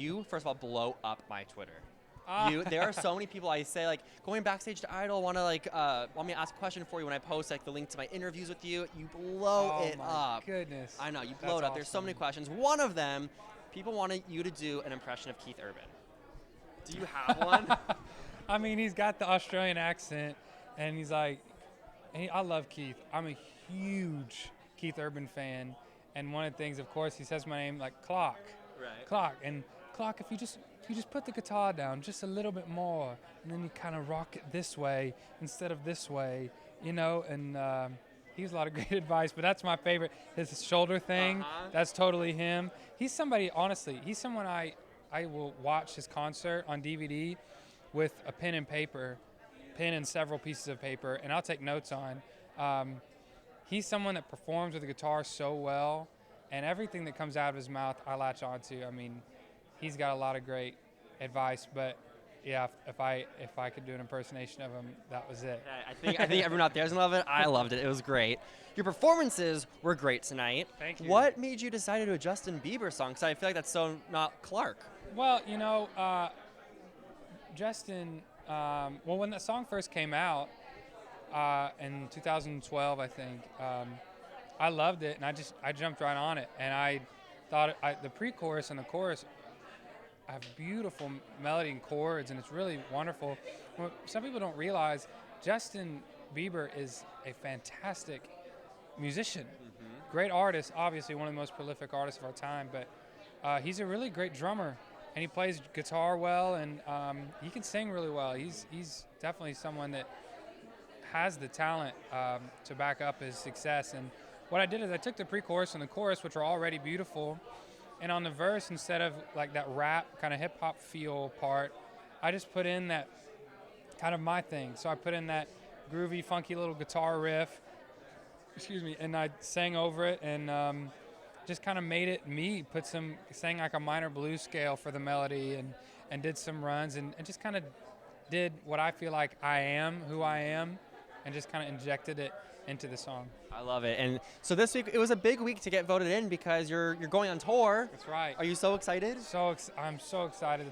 you first of all blow up my Twitter. Ah. There are so many people I say like going backstage to Idol want me to ask a question for you when I post like the link to my interviews with you. You blow Oh it my up. goodness. I know you blow That's it up. There's so awesome. many questions. One of them, people wanted you to do an impression of Keith Urban. Do you have one? I mean, he's got the Australian accent, and he's like, I love Keith. I'm a huge Keith Urban fan, and one of the things, of course, he says my name like Clock, Right. Clock, and Clock. If you just put the guitar down just a little bit more, and then you kind of rock it this way instead of this way, and he has a lot of great advice. But that's my favorite. His shoulder thing. That's totally him. He's somebody. Honestly, he's someone I will watch his concert on DVD with a pen and several pieces of paper, and I'll take notes on. He's someone that performs with the guitar so well, and everything that comes out of his mouth, I latch onto. I mean, he's got a lot of great advice, but yeah, if I could do an impersonation of him, that was it. I think everyone out there doesn't love it. I loved it. It was great. Your performances were great tonight. Thank you. What made you decide to do a Justin Bieber song? Because I feel like that's so not Clark. Well, Justin, when that song first came out in 2012, I think, I loved it, and I jumped right on it, and I thought the pre-chorus and the chorus have beautiful melody and chords, and it's really wonderful. What some people don't realize, Justin Bieber is a fantastic musician, great artist, obviously one of the most prolific artists of our time, but he's a really great drummer, and he plays guitar well, and he can sing really well. He's definitely someone that has the talent to back up his success. And what I did is I took the pre-chorus and the chorus, which are already beautiful, and on the verse, instead of like that rap kind of hip-hop feel part, I just put in that kind of my thing. So I put in that groovy, funky little guitar riff, and I sang over it, and just kind of made it me, sang like a minor blues scale for the melody, and did some runs, and just kind of did what I feel like I am, who I am, and just kind of injected it into the song. I love it. And so this week, it was a big week to get voted in because you're going on tour. That's right. Are you so excited? I'm so excited.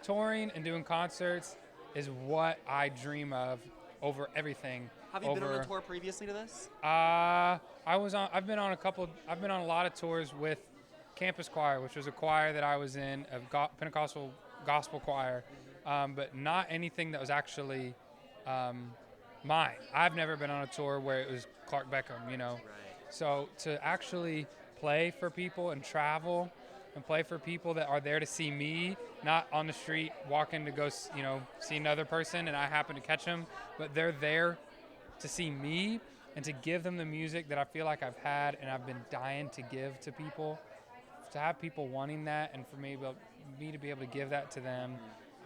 Touring and doing concerts is what I dream of over everything. Have you been on a tour previously to this? I've been on a lot of tours with Campus Choir, which was a choir that I was in, a Pentecostal gospel choir, but not anything that was actually mine. I've never been on a tour where it was Clark Beckham, Right. So to actually play for people and travel and play for people that are there to see me, not on the street walking to go, see another person and I happen to catch them, but they're there to see me and to give them the music that I feel like I've had and I've been dying to give to people. To have people wanting that, and for me to be able to give that to them,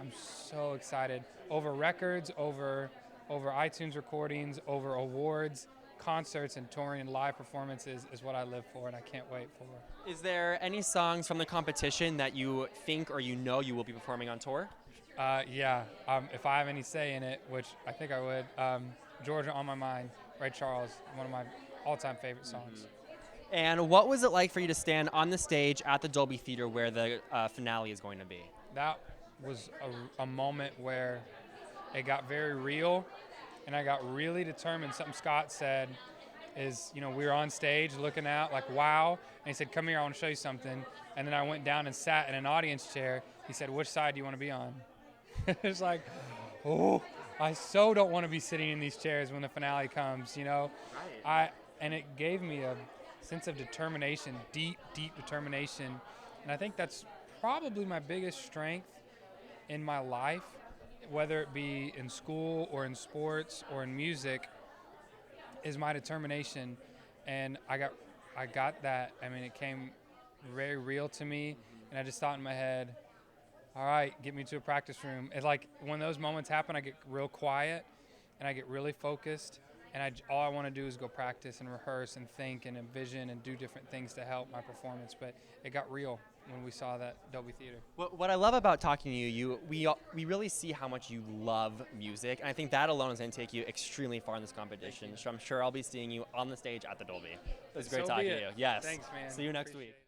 I'm so excited. Over records, over iTunes recordings, over awards, concerts, and touring and live performances is what I live for, and I can't wait for. Is there any songs from the competition that you think or you will be performing on tour? Yeah. If I have any say in it, which I think I would, Georgia on My Mind, Ray Charles, one of my all-time favorite songs. And what was it like for you to stand on the stage at the Dolby Theater where the finale is going to be? That was a moment where it got very real, and I got really determined. Something Scott said is, we were on stage looking out like, wow, and he said, come here, I want to show you something. And then I went down and sat in an audience chair. He said, which side do you want to be on? It's like, oh, I so don't want to be sitting in these chairs when the finale comes, Right. And it gave me a sense of determination, deep determination. And I think that's probably my biggest strength in my life, whether it be in school or in sports or in music, is my determination. And I got that. I mean, it came very real to me, and I just thought in my head, all right, get me to a practice room. It's like when those moments happen, I get real quiet and I get really focused, and all I want to do is go practice and rehearse and think and envision and do different things to help my performance. But it got real when we saw that Dolby Theater. What I love about talking to you, we really see how much you love music, and I think that alone is going to take you extremely far in this competition. So I'm sure I'll be seeing you on the stage at the Dolby. It was great talking to you. Yes. Thanks, man. See you next Appreciate week. it.